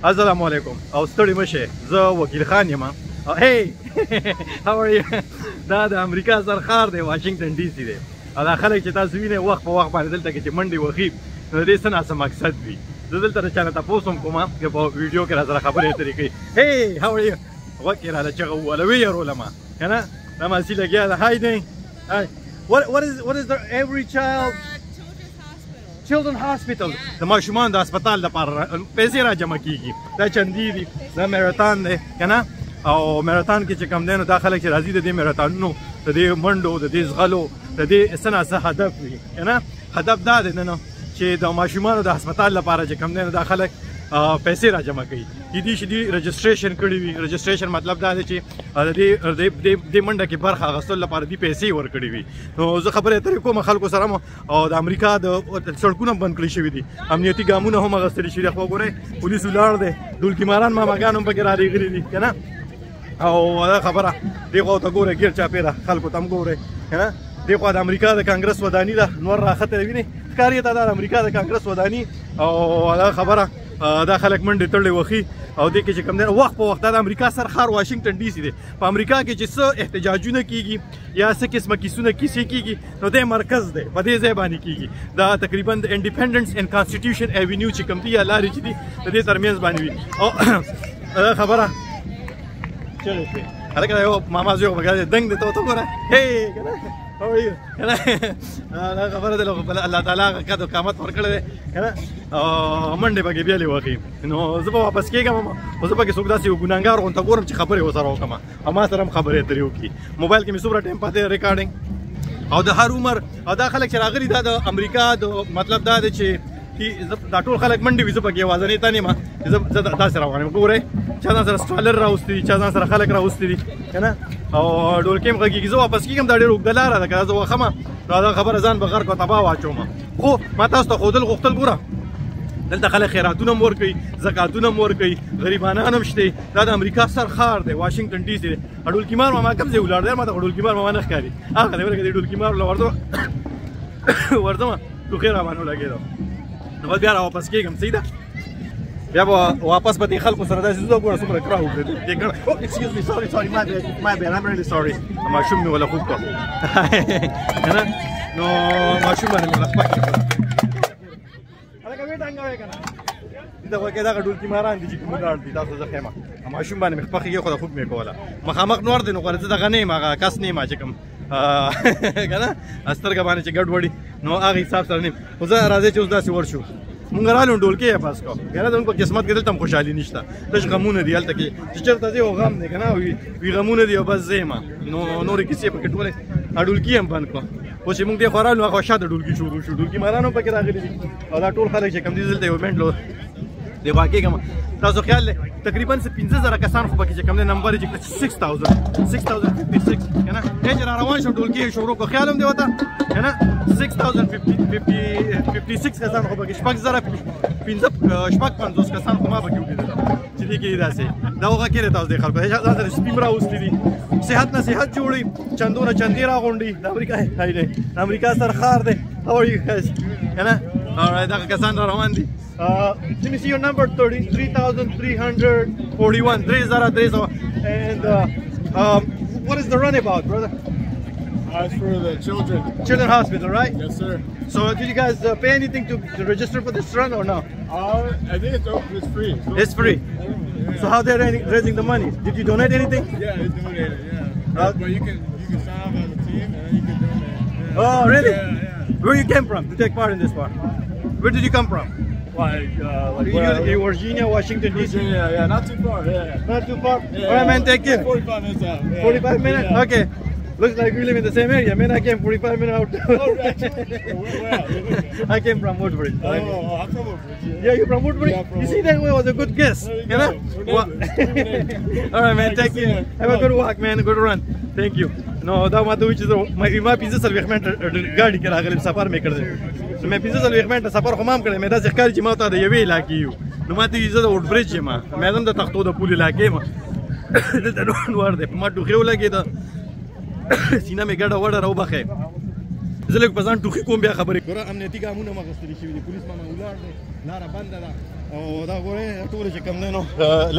السلام علیکم او ستړي مشه زه وکیل خان یم. هی هاو ار یو. دا د امریکا سرخار دی واشنگټن ډي سي دی. دا خلک چې تاسو وینئ وخت په وخت باندې دلته کې چې منډې وهي نو د دې څه ناڅه مقصد وي. زه دلته د چا نه تپوس هم کوم چې په ویډیو کې راسره خبرې اترې کوي. هی هاو ار یو غوږ یې راله چغه ووهله ویېرولم که نه دا ماسي لګیا ده. هاي دی هاي what is the every child Children Hospital د ماشومان د هسپتال لپاره پیسې را جمع کیږي. دا چندي دي دا میراتان دی که نه او میراتان کې چې کوم دی نو دا خلک چې راځي د دې میراتانونو د دې منډو د دې ځغلو د دې څه نه څه هدف وي که نه. هدف دا دی نو چې د ماشومانو د هسپتال لپاره چې کوم دی نو دا خلک پیسې را جمع کوي. دې چې دې رجسټریشن کړي وي. رجسټریشن مطلب دا دی چې د منډه کې برخه اخیستلو لپاره دې پیسې ورکړي وي. نو زه خبرې اترې کوم خلکو سره او د امریکا د سړکونه بند کړي شوي دي. امنیتي ګامونه هم اخیستلي شوي دي. خو ګورئ پولیس ولاړ دی. ډولکي ماران ماماګان هم پکې رالیږلي دي که نه. او دا خبره دې خوا ته ګورئ ګیر چاپېره خلکو ته هم ګورئ که نه. دې خوا د امریکا د کانګرس وداني ده نور راختې وینئ ښکاري ته دا د امریکا د کانګرس وداني. او دا خبره دا خلک منډې تړلې وخي او دې کې چې کوم دی وخت په وخت دا د امریکا سرخار واشنګټن ډي سي دی. په امریکا کې چې څه احتجاجونه کیږي یا څه قسمه کیسونه کیسې کیږي نو دی مرکز دی په دې ځای باندې کیږي. دا تقریبا د انډیپینډنس اینډ کانسټیټیوشن ایونیو چې کوم دي یا لارې چې دي د دې ترمنځ باندې وي. او دا خبره چلې شوې هلکه دا یو ماما زوی مګر دنګ دی ته ګوره هی که نه دا خبره ده الله تعالی قد قامت ورکړی دی که نه منډې پکې بیلې وخي. نو زه به واپس کېږم خو زه پکې څوک داسې یو ګناهګار غونته ګورم چې خبرې ورسره وکړم او ما سره هم خبرې اترې وکړي. موبایل کې مې څومره ټایم پاتې ریکارډینګ او د هر عمر او دا خلک چې راغلي دا د امریکا د مطلب دا دی چې دا ټول خلک منډې وي. زه پکې یوازنۍ ته نه یم زه داسې روان یم. ګورئ چا ځان سره سټالر راوستي دي چا ځان سره خلک راوستي دي که نه. او ډولکۍ هم غږېږي. زه واپس کېږم دا ډېره اوږده لاره ده که زه وښم نو دا خبره ځان به غرق و تباه واچوم. خو ما تاسو ته ښودل غوښتل ګوره دلته خلک خیراتونه هم ورکوي زکاتونه هم ورکوي غریبانان هم شته. دا د امریکا سرخار دی واشنګټن ډي سي دی. ډولکي مار ماما کوم ځای ولاړ دی ما ته ډولکي مار ماما نه ښکاري. هغه دی ورکه ډولکي مار ورځم ټوخی را باندې ولګېده نو بس بیا را واپس کېږم صحیح ده. بیا به واپس به دې خلکو سره داسې زه ګوره څومره کراه وکړې دې ګڼه ایکسکیوز می سوري my bad I'm really sorry. ماشوم مې ولا خوب کړ که نه نو ماشوم باندې مې ولا خپک کړ هلکه ویې ټانګوې که نه دلته خو کې دغه ډولکي ماران دي چې کوم ولاړ دي تاسو زه ښیم ماشوم باندې مې خپه کېږي خو د خوب مې کوله مخامخ نور دی نو غواړم زه دغه نه یم هغه کس نه یم چې کوم که نه سترګه باندې چې ګډ وړي نو هغه حساب سره نه یم. خو زه راځئ چې اوس داسې ورشو مونږ رالو ډولکۍ یې پاس کړو که نه زموږ په قسمت کې دلته هم خوشحالي نشته تش غمونه دي هلته کې چې چېرته ځې او غم دی که نه وي غمونه دي او بس زه یم نو نورې کیسې پکې ټولې ډولکي هم بند کړو. اوس چې مونږ دې خوا رالو هغه شاته ډولکي شروع شو ډولکي ماران هم پکې راغلي دي او دا ټول خلک چې کوم دي دلته یو منډ د واقع کوم تاسو خیال لرئ تقریبا 15000 کسان خو پکې چې کوم دی نمبر یې چې 6056 که نه چې را روان شو ډولکي یې شروع کړو خیال هم دی ورته که نه 6056 کسان خو پکې 50 کسان خو ما پکې ولیدل چې دې کې داسې دا هغه کېدی تاسو دې خلکو ځان سره سپیم راوستي دي صحت نه صحت جوړوي چندونه چندې راغونډي د امریکا سرخار دی هاو ار یو ګایز که نه دغه کسان را روان دي. Let me see your number 33,341 3030 and what is the run about, brother? It's for the children hospital, right? Yes, sir. So did you guys pay anything to register for this run or no? I think it's free. It's free. Yeah. So how they're raising the money? Did you donate anything? Yeah, they donated. Yeah. But you can sign up as a team and then you can donate. Yeah. Oh, really? Yeah. Where you came from to take part in this part? Where did you come from? Virginia, Washington D.C. Yeah, not too far. Yeah. Not too far. Yeah. All right, man. Take care. 45 minutes out. Yeah. 45 minutes. Yeah. Okay. Looks like we live in the same area. Man, I came 45 minutes out. Oh, right. I came from Woodbridge. Oh, I'm from Woodbridge. Yeah, you're from Woodbridge? Yeah, from you see, that was a good guess. You know? All right, man. Take care. Have a good walk, man. Good run. Thank you. No, دا ما ته وایي چې ما 15 منټه ګاډي کې راغلم سفر مې کړی نو مې 15 منټه سفر خو ما هم کړی مې داسې ښکاري چې ما ته د یوې علاقې یو نو ما ته وایي زه د وډبریج یم مې هم د تختو د پول علاقې یم دلته نور دی په ما ټوخی ولګېده سینه مې ګډه وډه راوبخې زه لږ په ځان ټوخي کوم بیا خبرې ګوره امنیتي ګامونه هم اخیستلي شوي دي پولیس ماما ولاړ دی لاره بنده ده او دا ګوره ټول چې کم دنو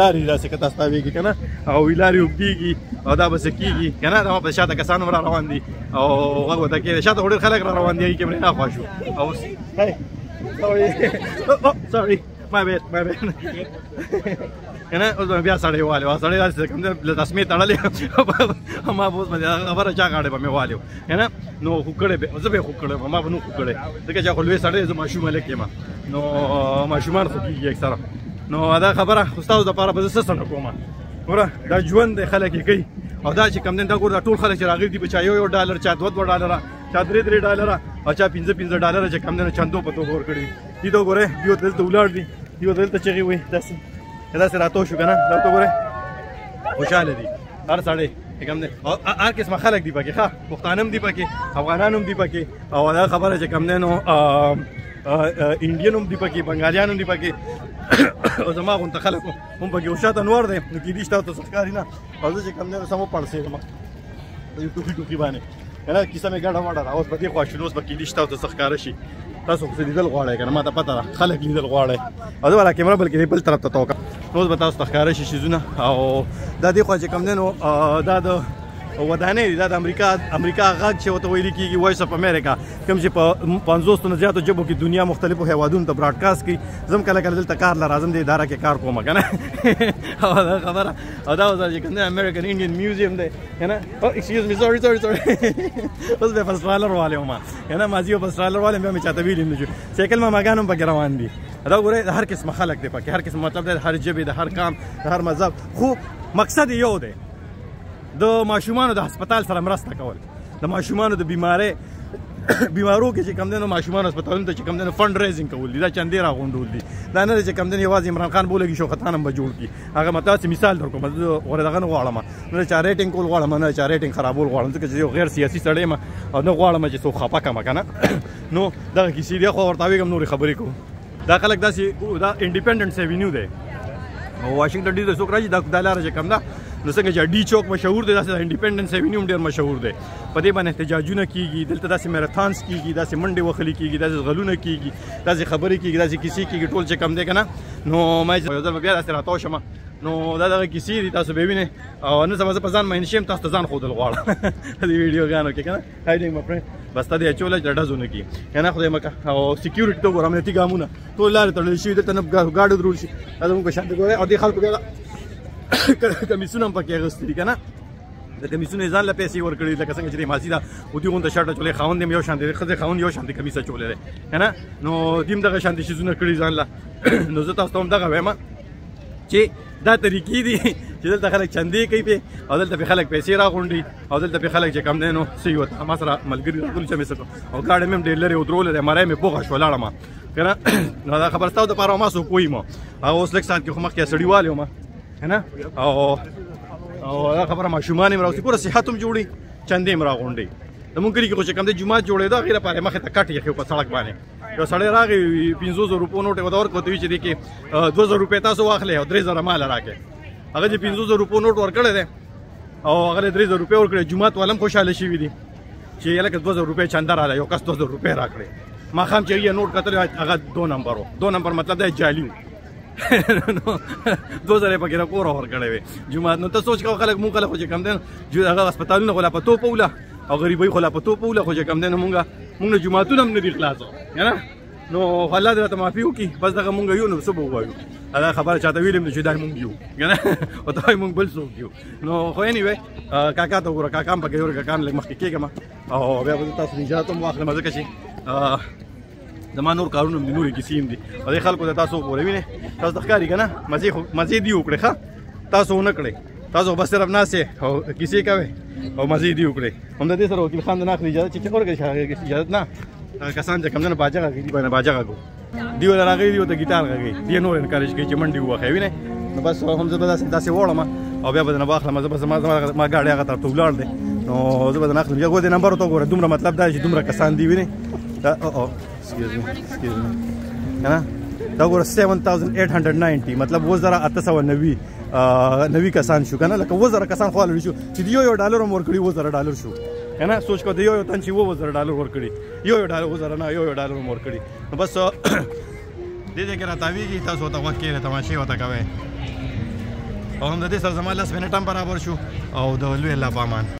لاري داسې که تاسو تاویږي که نه او لاري اوږدېږي او دا به څه کېږي که نه دا په شاته کسان هم را روان دي او غږ ورته کېږي شاته خو ډېر خلک را روان دي کیمرې هاخوا شو او سوري my bad که نه اوس به بیا سړی والو سړی داسې کوم دی له تسمې تړلې ما به اوس باندې خبره چا غاړې به مې والو که نه نو خو کړی به زه به یې خو کړی ما به نو خو کړی ځکه چې خو لوی سړی زه ماشوم هلک یم نو ماشومان خو کېږي اکثره نو دا خبره خو ستاسو دپاره به زه څه نه کوم ګوره دا ژوند دی خلک یې کوي او دا چې کوم دی دا ګوره دا ټول خلک چې راغلي دي په چا یو ډالر چا 2 ډالره چا 3 ډالره او چا 15 ډالره چې کوم دی چندو په توګه ورکړي دي ته ګوره دیو دلته ولاړ دي دیو دلته چغې وایي داسې راتاو شو که نه دا ته ګوره خوشحاله دي هر سړی کوم دی او هر قسمه خلک دي پکې ښه پښتانه هم دي پکې افغانان هم دي پکې او دا خبره چې کوم دی نو انډین هم دي پکې بنګالیان هم دي پکې او زما غونته خلک هم پکې او شاته نور دی نو کېدای شي تاسو ته څه ښکاري نه او زه چې کوم دی نو سم وپړسېږم یو ټوکي باندې که نه کیسه مې ګډه وډه اوس په دې خوا شو نو اوس به کېدای شي تاسو ته څه ښکاره شي تاسو خو لیدل غواړئ که نه ما ته پته ده خلک لیدل غواړئ او زه والا کیمره بلکې دې بل طرف ته توکړم نو اوس به تاسو ته ښکاره شي شیزونه او دا دې خوا چې کوم دی نو دا د ودانۍ دي دا د امریکا غږ چې ورته ویل کېږي وایس اف امریکا کوم چې په 50 نه زیاتو ژبو کې دنیا مختلفو هیوادونو ته براډکاسټ کوي زه هم کله کله دلته کار له راځم دې اداره کې کار کوم که نه او دا خبره او دا اوس چې کوم دی امریکن انډین میوزیم دی که نه ایکسکیوز می سوري اوس به فسټ ډالر والے ما که نه مازی فسټ ډالر والے بیا مې چاته ویلي نه شو سایکل ماګان هم پکې روان دي دا ګوره د هر قسمه خلک دی پکې هر قسم مطلب دی هر ژبې د هر قام د هر مذهب خو مقصد یو دی د ماشومانو د هسپتال سره مرسته کول د ماشومانو د بیمارو کې چې کم دی نو ماشومانو هسپتالونو ته چې کم دی نو فنډ ریزینګ کول دي دا چندې راغونډول دي دا نه دی چې کم دی یوازې عمران خان بولګي شوکتان هم به جوړ کړي هغه ما تاسې مثال در کوم زه غوره دغه نه غواړم نه چا ریټینګ کول غواړم نه چا ریټینګ خرابول غواړم ځکه چې یو غیر سیاسي سړی یم او نه غواړم چې څوک خفه کړم که نه نو دغه کیسې دي خو ورته ویږم نورې خبرې کوو دا خلک داسې دا انډیپینډنس ایونیو دی او واشنګټن ډي ته څوک راځي دا لاره چې کم ده نو څنګه چې ډي چوک مشهور دی داسې انډیپینډنس ایونیو هم ډېر مشهور دی په دې باندې احتجاجونه کېږي دلته داسې میراتھانس کېږي داسې منډې وهلې کېږي داسې غلونه کېږي داسې خبرې کېږي داسې کیسې کېږي ټول چې کم دی که نه نو ما یو ځل به بیا داسې راتاو شم نو دا دغه کیسې دي تاسو به وینئ او نه سمه زه په ځان مین شم تاسو ته ځان ښودل غواړم دې ویډیوګانو کې که نه هایډینګ مه فرینډ بس تا دې اچولی چې ډزو نه کړي که نه خدای مکه او سیکیورټي ته ګوره امنیتي ګامونه ټول لارې تړل شوي دلته نه ګاډي درول شي دا زموږ په شان ګوره او دې خلکو بیا کمیسونه هم پکې اخیستي دي که نه د کمیسونو یې ځان له پیسې ورکړي لکه څنګه چې د ماسي ده ودې غونته شرټ اچولی خاوند هم یو شان دی ښځې خاوند یو شان دی کمیس اچولی دی که نه نو دې هم دغه شانتې شیزونه کړي ځان له نو زه تاسو ته هم دغه وایم چې دا طریقې دي چې دلته خلک چندې کوي پې او دلته پې خلک پیسې راغونډي او دلته پې خلک چې کم دی نو څه یو ما سره ملګري راغلي چې مې څه او ګاډی مې هم ډېر لرې ودرولی دی مری مې پوغه شوه لاړم که نه نو دا خبره ستاسو دپاره ما څوک وایي هغه اوس لږ ساعت کې خو مخکې سړي والی وم که نه او دا خبره ماشومان هم راوځي پوره صحت هم جوړي چندې هم راغونډي زمونږ کلي کې خو چې کوم دی جومات جوړېده هغې لپاره مخې ته کټ یې په سړک باندې یو سړی راغی 500 روپو نوټ یې ورته ورکړ ورته وایي چې دې کې 2000 روپۍ تاسو واخلئ او 3000 ماله راکړئ هغه چې 500 روپو نوټ ورکړی دی او هغه له 3000 روپۍ ورکړی جومات والا هم خوشحاله شوي دي چې هلکه 2000 روپۍ چنده راله یو کس 2000 روپۍ راکړې ماښام چې هغې نوټ کتلی هغه 2 نمبر و 2 نمبر مطلب دی جعلي و 2000 یې پکې راکوره ورکړی وې جومات نو ته سوچ کوه خلک مونږ خلک خو چې کم دی هغه هسپتالونه خو لا په توپ وله او غریبۍ خو لا په توپ وله خو چې کم دی نو مونږ نه جوماتونه هم نه دي خلاص که نه نو الله دې راته معافي وکړي بس دغه مونږ یو نو څه به ووایو دا خبره چاته ویلې هم چې دا مونږ یو که نه ورته وایي مونږ بل څوک یو نو خو انیوی کاکا ته وګوره کاکا هم پکې یو کاکا هم لږ مخکې کېږم او بیا به تاسو اجازت هم واخلم ځکه چې زما نور کارونه هم دي نورې کیسې هم دي او دې خلکو ته تاسو وګورئ وینئ تاسو ته ښکاري که نه مزې دي وکړئ ښه تاسو ونه کړئ تاسو بس صرف ناستې او کیسې کوئ او مزې دي وکړئ هم د دې سره وکیل خان د ناخلي اجازت چې ورکړئ اجازت نه کسان چې کوم دی نو باجه غږوي دي باندې باجه غږو دي ورته راغلي دي ورته ګیټار غږوي دې نور انکارېج کوي چې منډې ووهئ وینئ نو بس هم زه به داسې وړم او بیا به دې نه واخلم زه به ما ګاډی هغه طرف ته ولاړ دی نو زه به دې نه اخلم بیا ګوره دې نمبر ورته وګوره دومره مطلب دا چې دومره کسان دي وینئ دا دا ګوره 7890 مطلب 2890 کسان شو که نه لکه 2000 کسان خو الوړي شو چې د یو ډالر هم ورکړي 2000 ډالر شو که نه سوچ کو د یو تن چې 2000 ډالر ورکړي یو ډالر 2000 نه یو ډالر هم ورکړي نو بس دې ځای کې راتاویږي تاسو ورته غوږ کښېنئ تماشې ورته کوئ او هم د دې سره زما 10 منټ هم برابر شو او د لوی الله په امان